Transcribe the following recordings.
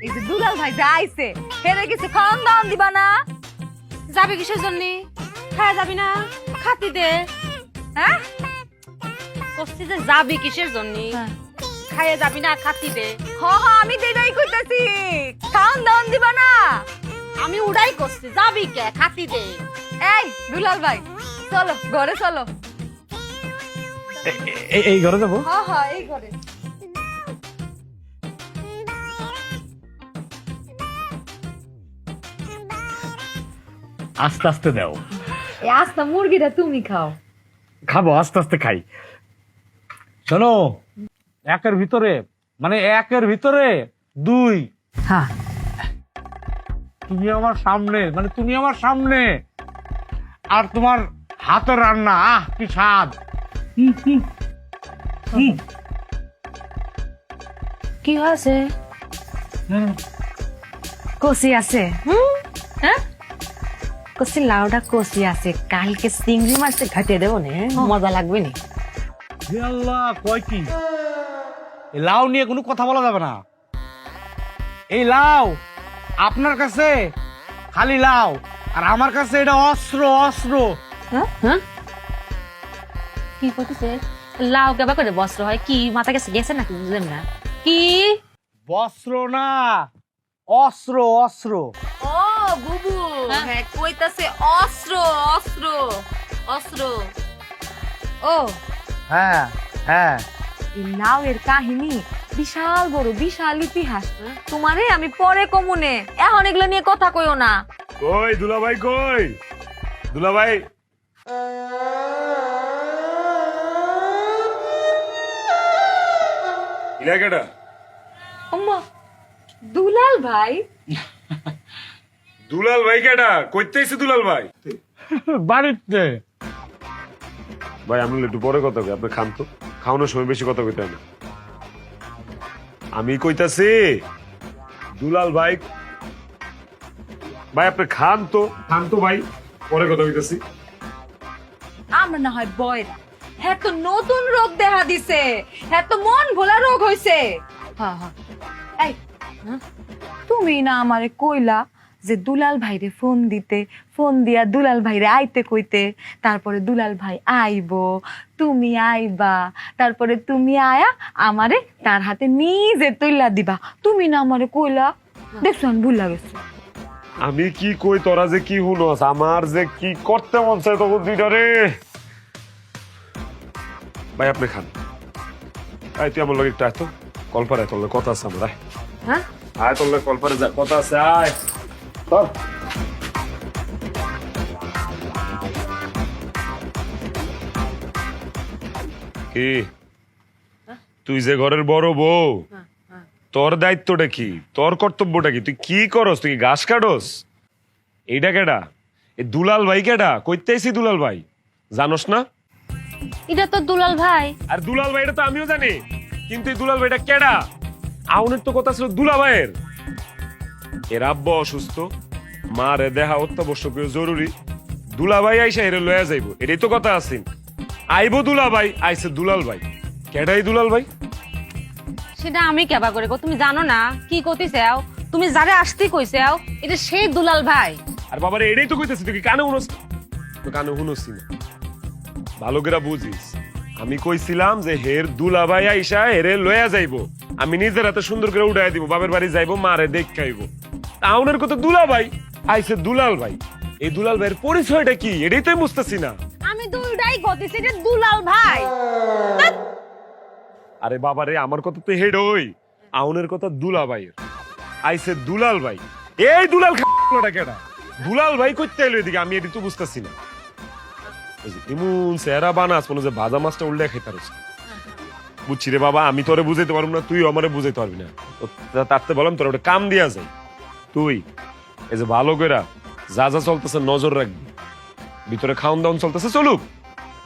এই যে দুলাল ভাই যে আইছে হেরে কিছু খাওয়ান দাওয়ান দিবা না? যাবি কিসের জন্য? খায় যাবি না? খাতি দে। হ্যাঁ কষ্টি যে যাবি কিসের জন্য? খাইয়ে যাবি না? খাতি দে। আমি দেদাই কইতাছি খাওয়ান দাওয়ান দিবা না? আমি উড়াই করছি, যাবি কে? খাতি দে। এই দুলাল ভাই চলো ঘরে চলো। এই ঘরে যাবো? এই ঘরে। আস্তে আস্তে দাও। এই আস্তা মুরগিটা তুমি খাও। খাবো, আস্তে আস্তে খাই। শোনো, একের ভিতরে মানে একের ভিতরে দুই। হ্যাঁ তুমি আমার সামনে, মানে তুমি আমার সামনে, আর তোমার হাতের রান্না, আহ কি স্বাদ। কি হয়েছে? কষি আছে। হ্যাঁ, কষি লাউডা কষি আছে, কালকে চিংড়ি মাছ ঘাটিয়ে দেবো নে, মজা লাগবে নি। হে আল্লাহ, কয় কি? এই লাউ নিয়ে কোনো কথা বলা যাবে না। এই লাউ আপনার কাছে খালি লাউ, আর আমার কাছে এটা অস্ত্র। অস্ত্র হ্যাঁ, কি করতেছে? লাউ কেবা করে বস্ত্র হয়? কি মাথা গেছে গেছে নাকি? বুঝলেন না কি? বস্ত্র না, অস্ত্র। অস্ত্র ও বুবু, হ্যাঁ কইতাছে অস্ত্র অস্ত্র অস্ত্র। ও হ্যাঁ হ্যাঁ। এই লাউয়ের কাহিনী বিশাল বড়, বিশাল ইতিহাস। তোমারে আমি পরে কমুনে, এখন এগুলো নিয়ে কথা কইও না। কই দুলাভাই, কই দুলাভাই? ইলাকাটা আম্মা দুলাল ভাই। দুলাল ভাই কেডা? কইতেছি দুলাল ভাই। বাড়িতে ভাই আমরা একটু পরে কথা কই, আপনি খান তো। খাওয়ানোর সময় বেশি কথা কইতে হয় না। আমি কইতাছি দুলাল ভাই, ভাই আপনি খান তো ভাই, পরে কথা কইতাছি। আমরা না হয় বয়রা, হ্যাঁ তো নতুন রোগ দেখা দিছে, হ্যাঁ তো মন ভোলা রোগ হইছে। এই তুমি না আমারে কইলা যে দুলাল ভাইরে ফোন দিতে, ফোন দিয়া দুলাল ভাইরে আইতে কইতে, তারপরে দুলাল ভাই আইবো, তুমি আইবা, তারপরে তুমি আয়া আমারে তার হাতে নিজে তুইলা দিবা। তুমি না আমারে কইলা, দেখছো আমি ভুল লাগেছে। আমি কি কই তোরা যে কি হুনস, আমার যে কি করতে মন চায় তখন দুইটা রে। ভাই আপনি খান। আয় তুই আমার লগে একটু আয় তো, কলপারে তোর লগে কথা আছে আমার। আয় হ্যাঁ আয় তোর লগে কলপারে যা কথা আছে, আয় চল। কি তুই যে ঘরের বড় বউ, তোর দায়িত্বটা কি? তোর কর্তব্যটা কি? তুই কি করস? তুই কি ঘাস কাটস? এইটা কেডা? এই দুলাল ভাই কেডা? কইতেছি দুলাল ভাই, জানোস না? এটা তো দুলাল ভাই। আর দুলাল ভাই এটা তো আমিও জানি, কিন্তু এই দুলাল ভাইটা কেডা? আউনের তো কথা ছিল দুলা ভাইয়ের। এর আব্বা অসুস্থ, মা রে দেখা অত্যাবশ্যকীয় জরুরি। দুলা ভাই আইসা এরে লয়া যাইবো, এটাই তো কথা আছে। আইবো দুলা ভাই, আইসে দুলাল ভাই। কেডাই দুলাল ভাই? সেটা আমি কেবা করে গো, তুমি জানো না কি করতেছাও? তুমি যারে আসতে কইছাও, এটা সেই দুলাল ভাই। আর বাবারে এটাই তো কইতেছি, তুই কি কানে শুনস? তো কানে শুনসি না, ভালো করে বুঝিস। আমি কইছিলাম যে হের দুলা ভাই আইসা হেরে লয়া যাইবো, আমি নিজের হাতে সুন্দর করে উড়াই দিব, বাবার বাড়ি যাইবো, মারে দেখ খাইবো। তাউনের কথা দুলা ভাই আইসে দুলাল ভাই। এই দুলাল ভাইয়ের পরিচয়টা কি এটাই তো বুঝতেছি না। আমি দুইটাই করতেছি, এটা দুলাল ভাই। আরে বাবারে আমার কথা তো হেড ওই, আউনের কথা দুলা ভাইয়ের। আইসে দুলাল ভাই, এই দুলাল খাটা কেডা? দুলাল ভাই কইতে এলো এদিকে, আমি এটি তো বুঝতেছি না। এমন সেরা বানাস মনে যে ভাজা মাছটা উল্টে খাইতে পারছ। বুঝছি রে বাবা, আমি তোরে বুঝাইতে পারবো না, তুই আমারে বুঝাইতে পারবি না। তারতে বললাম তোর ওটা কাম দিয়া যায়। তুই এই যে ভালো করে যা যা চলতেছে নজর রাখবি। ভিতরে খাউন দাউন চলতেছে, চলুক,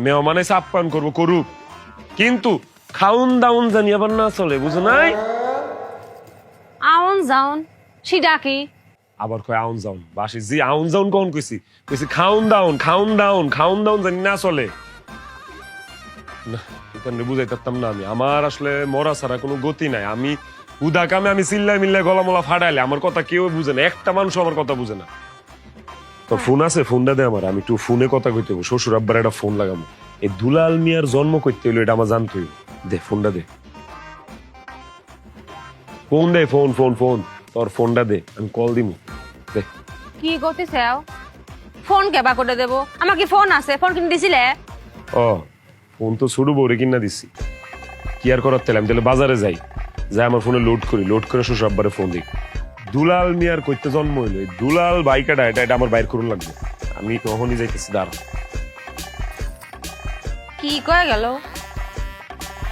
মেহমান এসে আপ্যায়ন করবো, করুক, কিন্তু খাউন দাউন জানি আবার না চলে, বুঝো নাই? আউন যাউন সেটা কি? আবার কয় আউন যাউন, বাসি জি আউন যাউন কখন কইছি? কইছি খাউন দাউন, খাউন দাউন, খাউন দাউন জানি না চলে না। বুঝাই পারতাম না আমি, আমার আসলে মরা ছাড়া কোনো গতি নাই। আমি উদা কামে আমি চিল্লাই মিল্লাই গলামলা ফাটাইলে আমার কথা কেউ বুঝে না, একটা মানুষ আমার কথা বুঝে না। তোর ফোন আছে? ফোনটা দে আমার, আমি একটু ফোনে কথা কইতে হবো। শ্বশুর আব্বার একটা ফোন লাগাবো। এই দুলাল মিয়ার জন্ম করতে হইলো এটা আমার জানতে হইব। দে ফোনটা দে, ফোন দে, ফোন ফোন ফোন তোর ফোনটা দে, আমি কল দিমু। দে। কি করতেছে? ফোন কেবা করে দেবো? আমার কি ফোন আছে? ফোন কিনে দিছিলে? ও ফোন তো ছোট বউরে কিনা দিছি, কি আর করার তেল। আমি তাহলে বাজারে যাই, যাই আমার ফোনে লোড করি, লোড করে শ্বশুর আব্বারে ফোন দিই। দুলাল মিয়ার কইতে জন্ম হইলো, এই দুলাল বাইকাটা এটা এটা আমার বাইর করুন লাগবে। আমি তখনই যাইতেছি, দাঁড়া। কি কয়ে গেল?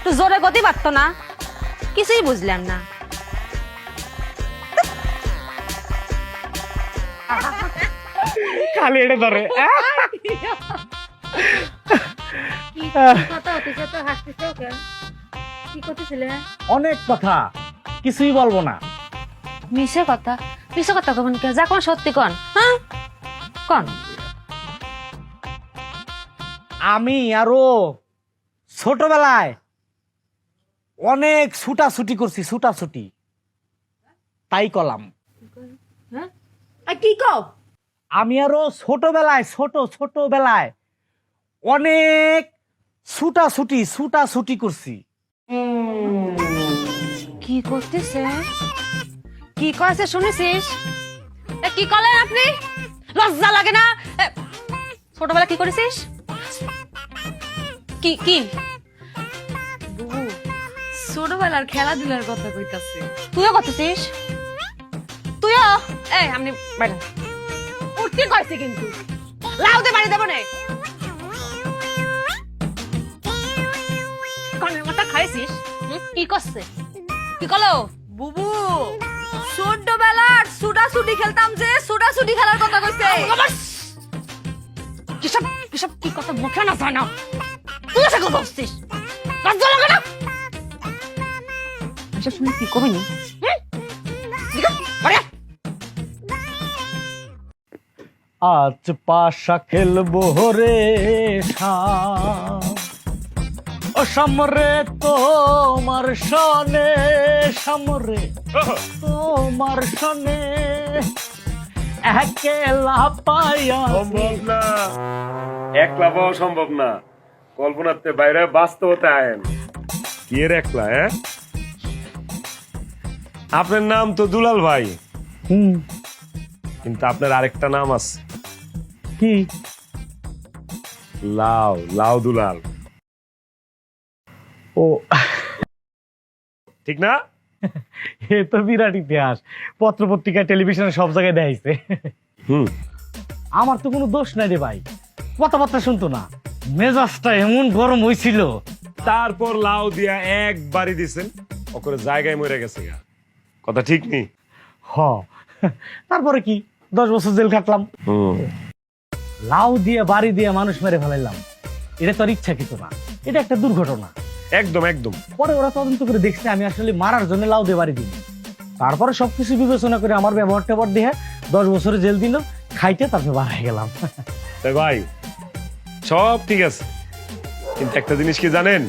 তো জোরে গতি পারতো না, কিছুই বুঝলাম না। খালি এটা ধরে কি করতেছিলে? অনেক কথা, কিছুই বলবো না। মিশে কথা? মিশে কথা কখন কে? যা কোন সত্যি কন। হ্যাঁ কন। আমি আরো ছোটবেলায় অনেক ছুটাছুটি করছি, ছুটাছুটি, তাই কলাম। কি কও? আমি আরো ছোটবেলায় অনেক ছুটাছুটি করছি। কি করতেছে? কি কয়েছে শুনেছিস? কি করলেন আপনি? লজ্জা লাগে না? ছোটবেলা কি করেছিস? কি কি বুবু, ছোটবেলার খেলাধুলার কথা কইতাছে। তুইও করতেছিস? তুইও? আপনি বাইরে উঠতে কইছে কিন্তু লাউতে বাড়ি দেব না। কানের মাথা খাইছিস? কি করছে? কি করলো? বুবু, ছোটবেলার ছুটাছুটি খেলতাম, যে ছুটাছুটি খেলার কথা কইছে। কিসব কিসব কি কথা মুখে না যায় না? তুই এসে কথা বলছিস? লজ্জা লাগে না? আচ্ছা শুনে কি করবি নি? আজ পাশা খেলবো রে শাম, ও সামরে তোমার সনে, সামরে তোমার সনে একেলা পাইয়া। সম্ভব না, একলা পাওয়া সম্ভব না। কল্পনাতে বাইরে, বাস্তবতা আয়েন। কি এর একলা? আপনার নাম তো দুলাল ভাই, কিন্তু আপনার আরেকটা নাম আছে। কি? লাউ, লাউ দুলাল। ও ঠিক না? এ তো বিরাট ইতিহাস, পত্র পত্রিকা টেলিভিশনে সব জায়গায় দেখাইছে। আমার তো কোনো দোষ নাই রে ভাই, কথাবার্তা শুনতো না, মেজাজটা এমন গরম হয়েছিল। তারপর লাউ দিয়া একবারই দিছেন, ওকরে জায়গায় মরে গেছে গা। কথা ঠিক নেই? হ, তারপরে কি 10 বছর জেল কাটলাম। লাউ দিয়ে বাড়ি দিয়ে মানুষ মেরে ফেলাইলাম, এটা তো আর ইচ্ছাকৃত না, এটা একটা দুর্ঘটনা। একদম একদম। পরে ওরা তদন্ত করে দেখছে আমি আসলে মারার জন্য লাউ দিয়ে বাড়ি দিই। তারপরে সবকিছু বিবেচনা করে আমার ব্যবহার ট্যাবহার দিয়ে 10 বছরে জেল দিল, খাইতে তারপরে বার হয়ে গেলাম। তাই ভাই সব ঠিক আছে, কিন্তু একটা জিনিস কি জানেন?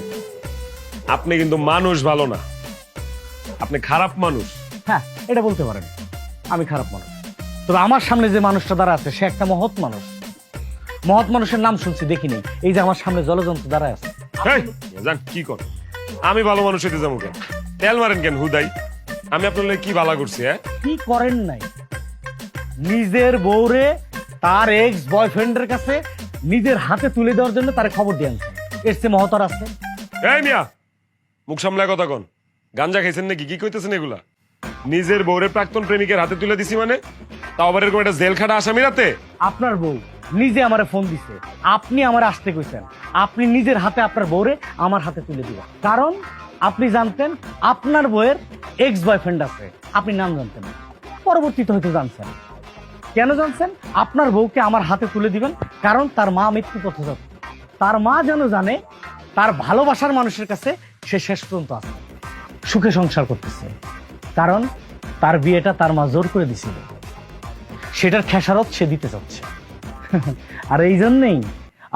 আপনি কিন্তু মানুষ ভালো না, আপনি খারাপ মানুষ। হ্যাঁ, এটা বলতে পারেন, আমি খারাপ মানুষ। তবে আমার সামনে যে মানুষটা দাঁড়া আছে সে একটা মহৎ মানুষ। মহৎ মানুষের নাম শুনছি, দেখি নেই। এই যে আমার সামনে জলজন্ত দাঁড়ায় আছে। এই, জান কি কর? আমি ভালো মানুষ হইতে যাবো কেন? তেল মারেন কেন হুদাই? আমি আপনার লাগি কি ভালো করছি? কি করেন নাই? নিজের বউরে তার এক্স বয়ফ্রেন্ডের কাছে নিজের হাতে তুলে দেওয়ার জন্য তার খবর দিয়ে আনছেন, এর চেয়ে মহৎ আছে? এই মিয়া, মুখ সামলায় কথা কন। গাঞ্জা খাইছেন নাকি? কি কইতেছেন এগুলা? নিজের বউরে প্রাক্তন প্রেমিকের হাতে তুলে দিছি মানে? তাও আবার এরকম একটা জেল খাটা আসামি রাতে? আপনার বউ নিজে আমারে ফোন দিছে, আপনি আমার আসতে কইছেন, আপনি নিজের হাতে আপনার বউরে আমার হাতে তুলে দিবেন। কারণ আপনি জানতেন আপনার বউয়ের এক্স বয়ফ্রেন্ড আছে, আপনি নাম জানতেন না, পরবর্তীতে হয়তো জানছেন। কেন জানছেন? আপনার বউকে আমার হাতে তুলে দিবেন কারণ তার মা মৃত্যু পথে যাচ্ছে। তার মা যেন জানে তার ভালোবাসার মানুষের কাছে সে শেষ পর্যন্ত আছে, সুখে সংসার করতেছে। কারণ তার বিয়েটা তার মা জোর করে দিছিল, সেটার খেসারত সে দিতে চাচ্ছে। আর এই জন্যই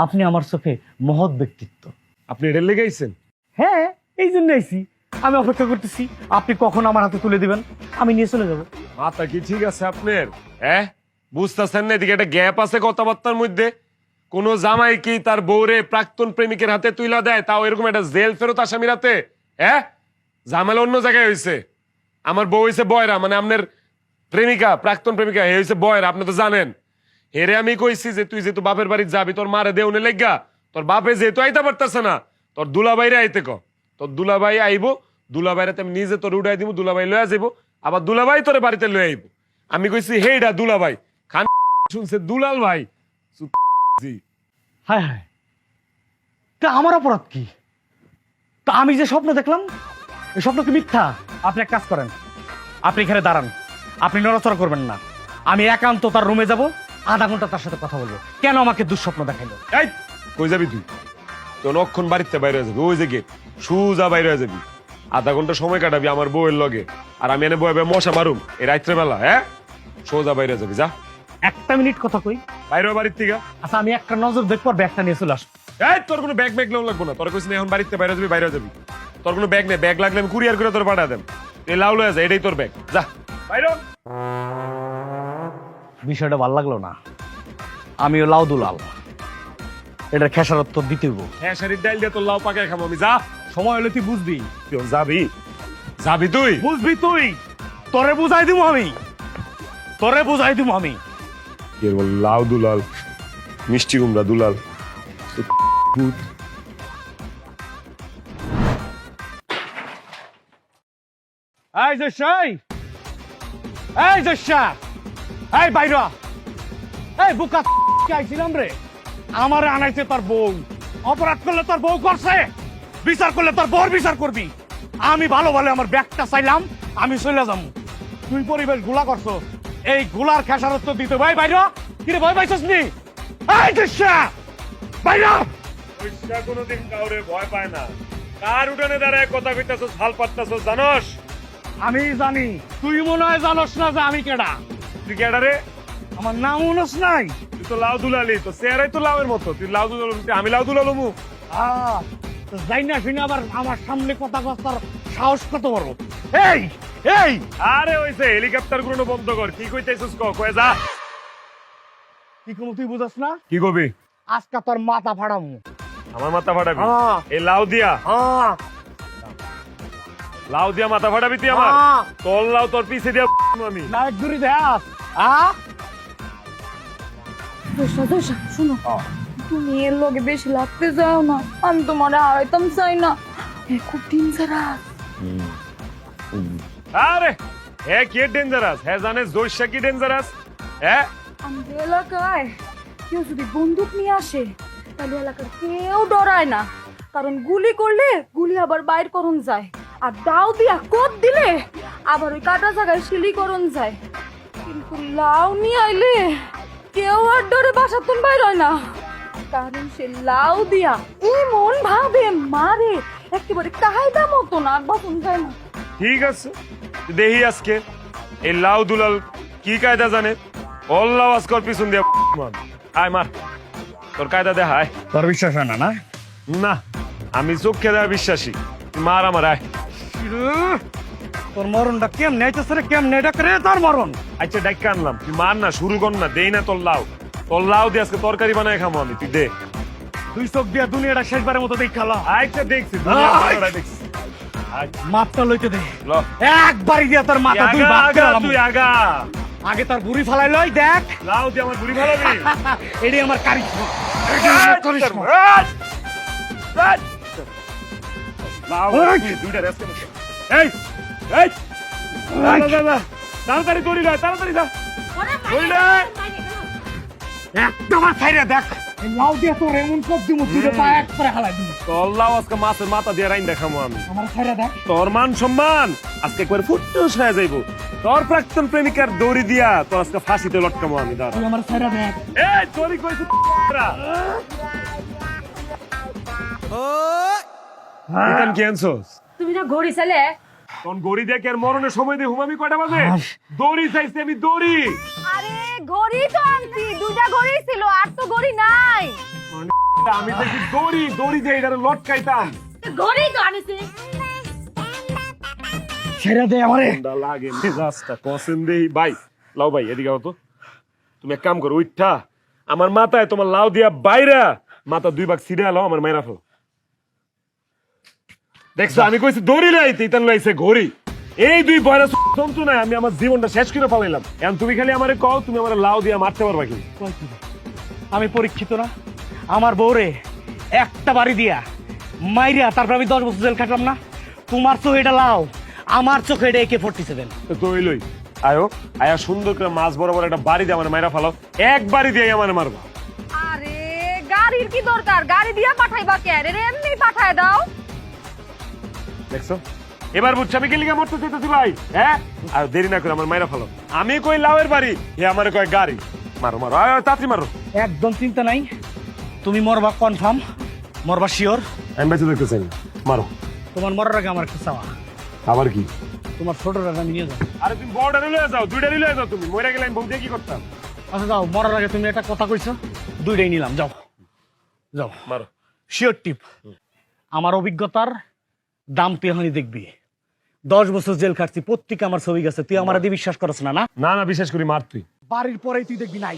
আপনি আমার চোখে মহৎ ব্যক্তিত্ব। আপনি এটা লেগাইছেন? হ্যাঁ, এই জন্য আইছি। আমি অপেক্ষা করতেছি আপনি কখন আমার হাতে তুলে দিবেন, আমি নিয়ে চলে যাব। মাথা কি ঠিক আছে আপনার? হ্যাঁ, বুঝতেছেন না এদিকে একটা গ্যাপ আছে কথাবার্তার মধ্যে? কোন জামাই কি তার বউরে প্রাক্তন প্রেমিকের হাতে তুইলা দেয়, তাও এরকম একটা জেল ফেরত আসামির হাতে? হ্যাঁ, ঝামেলা অন্য জায়গায় হয়েছে। আমার বউ হয়েছে বয়রা, মানে আপনার প্রেমিকা, প্রাক্তন প্রেমিকা হে হয়েছে বয়রা, আপনি তো জানেন। হেরে আমি কইছি যে তুই যেহেতু বাপের বাড়ি যাবি, তোর মারে দেউনে লেগা, তোর বাপে যেহেতু আইতে পারতেছে না, তোর দুলাভাইরে আইতে ক। তোর দুলাভাই আইব, দুলাভাইরে আমি নিজে তোর উঠাই দিব, দুলাভাই লয়ে যাইব, আবার দুলাভাই তোর বাড়িতে লয়ে আইব। আমি কইছি হেইডা দুলাভাই, খান শুনছে দুলাল ভাই। জি, হায় হায়, তা আমার অপরাধ কি? তা আমি যে স্বপ্ন দেখলাম এই স্বপ্ন কি মিথ্যা? আপনি এক কাজ করেন, আপনি এখানে দাঁড়ান, আপনি নড়াচড়া করবেন না। আমি একান্ত তার রুমে যাব, আধা ঘন্টা তার সাথে কথা বলবো, কেন আমাকে দুঃস্বপ্ন দেখাইলো। এই কই যাবি তুই? তোর অক্ষণ বাড়িতে বাইরে হয়ে যাবি, ওই যে গেট, সুজা বাইরে হয়ে যাবি। আধা ঘন্টা সময় কাটাবি আমার বউয়ের লগে, আর আমি এনে বয়ে মশা মারুম এই রাত্রে বেলা। হ্যাঁ, সোজা বাইরে যাবি, যা। একটা মিনিট কথা কই। বাইরে বাড়ির থেকে। আচ্ছা আমি একটা নজর দেখবো, ব্যাগটা নিয়ে চলে আসবো। এই তোর কোনো ব্যাগ ব্যাগ লাগবো না, তোর কইছিস না এখন বাড়িতে বাইরে যাবি, বাইরে যাবি। তোর কোনো ব্যাগ নেই, ব্যাগ লাগলে আমি কুরিয়ার করে তোর পাঠা দেব। এই লাউ লয়ে যা, এটাই তোর ব্যাগ, যা বাইরে। বিষয়টা ভালো লাগলো না। আমিও লাউ দুলাল, এটার খেসারত দিতে হইব। হ্যাঁ, শাড়ির ডাইল দিয়ে তোর লাউ পাকায় খাবো আমি, যা। সময় হলে তুই বুঝবি। তুই যাবি, যাবি তুই? বুঝবি তুই, তোরে বুঝাই দিব আমি, তোরে বুঝাই দিব আমি। কি বল, লাউ দুলাল, মিষ্টি কুমড়া দুলাল। এই জশাই, এই জশা, এই বাইরা, এই বুকা কি আইছিলাম রে? আমারে আনাইছে তোর বউ। অপরাধ করলে তোর বউ করছে, বিচার করলে তোর বউর বিচার করবি। আমি ভালো ভালো আমার ব্যাগটা চাইলাম, আমি চলে যাবো। তুই পরিবেশ গুলা করছো, এই গুলার খেসারত দিতে ভাই বাইরা। কিরে ভয় পাইছিস নি? এই জশা, বাইরা। পয়সা কোনোদিন কাউরে ভয় পায় না। কার উঠানে দাঁড়ায় কথা কইতাছস, হাল পাত্তাছস জানোস? আমি জানি, তুই মনে হয় জানোস না যে আমি কেডা। তুই কেডা রে? আমার নাম মনোস নাই। তুই তো লাউ দুলালি, তো চেহারাই তো লাউয়ের মতো। তুই লাউ দুলাল, আমি লাউ দুলালমু? যাই না শুনে আবার আমার সামনে কথা কথার সাহস কত বড়। এই এই আরে হইছে, হেলিকপ্টার গুলো বন্ধ কর। কি কইতাছস কয়ে যা। কি কোন তুই বুঝাস না? কি কবি? আজকে তোর মাথা ফাড়ামু। আমার মাথা ফাটাবি? হ্যাঁ। এই লাউ দিয়া? লাউ দিয়া মাথা ফাটাবি তুই আমার? তোর লাউ তোর পিছে দিয়া আমি। নায়ক দূরি দেখ। শুনো, তুমি এর লগে বেশি লাগতে যাও না, আমি তোমার হারাইতাম চাই না। খুব ডেঞ্জারাস। আরে হে কি ডেঞ্জারাস? হে জানে জোশা কি ডেঞ্জারাস? হ্যাঁ, আমাদের এলাকায় কেউ যদি বন্দুক নিয়ে আসে তাহলে এলাকার কেউ ডরায় না, কারণ গুলি করলে গুলি আবার বাইর করন যায়, আর দাও দিয়া কোদ দিলে আবার ওই কাটা জায়গায় শিলি করন যায়। কিন্তু লাউ নিয়ে আইলে কেউ আর ডরে বাসাতুন বাইর হয় না, কারণ সে লাউ দিয়া এমন ভাবে মারে একেবারে কায়দা মতো না, আর বাসন যায় না। ঠিক আছে, দেখি আজকে এই লাউ দুলাল কি কায়দা জানে। অল্লাহ আজকর পিছন দিয়া আয় মার, তোর কায়দা দেখায়। তোর বিশ্বাস হয় না? না না, আমি চোখে দেওয়া বিশ্বাসী। তুই মার আমার, আয়। তোর মরণটা কেমনে আইতেছে রে? কেমনে এটা করে তোর মরণ? আচ্ছা ডাইকা আনলাম, তুই মার না, শুরু কর না, দেই না তোর লাউ। তোর লাউ দিয়ে আজকে তরকারি বানায় খামো আমি, তুই দে। তুই চোখ দিয়া দুনিয়াটা শেষবারের মতো দেখালো। আচ্ছা দেখছি, দুনিয়া ভালোটা দেখছি। মাপটা লইতে দে, ল। একবারই দিয়া তোর মাথা দুই আগা, ভাগ আগা, করে তুই আগা। আগে তোর বুড়ি ফালাই লই দেখ। লাউ দিয়ে আমার বুড়ি ভালো দিই। এডি আমার কারিশমা। লাউ, তুই দুইটা রেস্ট করে। এই, এই, যা, যা, যা। তাড়াতাড়ি দৌড়ি যা, তাড়াতাড়ি যা। দৌড়ি যা। একটা মাছ খাইরা দেখ, এই লাউ দিয়া তোর এমন কোপ দিমু তুই পা এক করে হালাই দিমু। তোর লাউ আজকে মাছের মাথা দিয়ে রাইন দেখামো আমি। আমার খাইরা দেখ। তোর মান সম্মান আজকে একবার ফুটুস হয়ে যাইব। তোর প্রাক্তন প্রেমিকার দৌড়ি দিয়া তোর আজকে ফাঁসিতে লটকামো আমি। দাঁড়া, তুই আমার খাইরা দেখ। এই তোরই কইছি কি আনছস? তুমি না ঘড়ি ছেলে, তোর গড়ি দেখে আর মরণের সময় দিয়ে হুমামি কয়টা বাজে? দড়ি চাইছি আমি, দড়ি। আরে ঘড়ি তো আনছি, দুইটা ঘড়ি ছিল, আর তো ঘড়ি নাই। আমি দেখি দড়ি, দড়ি দিয়ে এটা লটকাইতাম। ঘড়ি তো আনিছি। ছেড়ে দে আমারে। ঠান্ডা লাগে মেজাজটা কসেন দেই ভাই। লাও ভাই এদিকে আও তো। তুমি এক কাম করো, উঠা আমার মাথায় তোমার লাউ দিয়া বাইরা মাথা 2 ভাগ ছিড়ে আলো আমার মাইরা ফেলো। দেখছো আমি কইছি দড়ি লাইতে ইতান লাইছে ঘড়ি। এই 2 বয়রা যন্ত্রণায় আমি আমার জীবনটা শেষ করে ফেলাইলাম। এখন তুমি খালি আমারে কও তুমি আমার লাউ দিয়া মারতে পারবা কি? আমি পরীক্ষিত না? আমার বউরে একটা বাড়ি দিয়া মাইরিয়া তারপর আমি 10 বছর জেল কাটলাম না? তোমার চোখে এটা লাও, আমার চোখে এটা AK-47। তো হইলই আয়ো আয়া সুন্দর করে মাছ বরাবর একটা বাড়ি দিয়ে আমার মাইরা ফেলাও। এক বাড়ি দিয়ে আমার মারবা। আরে গাড়ির কি দরকার? গাড়ি দিয়া পাঠাইবা কে? আরে এমনি পাঠায় দাও। দেখছো এবার বুঝছো আমি কি লিগা মরতে চাইতেছি ভাই? হ্যাঁ আর দেরি না করে আমার মাইরা ফেলো। আমি কই লাউয়ের বাড়ি, হে আমারে কয় গাড়ি। মারো মারো আয় তাড়াতাড়ি মারো। একদম চিন্তা নাই, তুমি মরবা কনফার্ম, মরবা শিওর। আমি বেঁচে দেখতে চাই না, মারো। তোমার মরার আগে আমার একটা চাওয়া, আবার কি? তোমার ছোটটা আমি নিয়ে যাও। আরে তুমি বড়টা লয়ে যাও, দুইটা লয়ে যাও। তুমি মরে গেলে আমি বউ দিয়ে কি করতাম? আচ্ছা যাও, মরার আগে তুমি একটা কথা কইছো, 2টাই নিলাম। যাও যাও, মারো। শিওর টিপ। আমার অভিজ্ঞতার দাম তুই এখনই দেখবি। 10 বছর জেল খাটছি, প্রত্যেকে আমার ছবি গেছে, তুই আমার দিয়ে বিশ্বাস করছ না? না না না বিশ্বাস করি, মার তুই। বাড়ির পরেই তুই দেখবি নাই।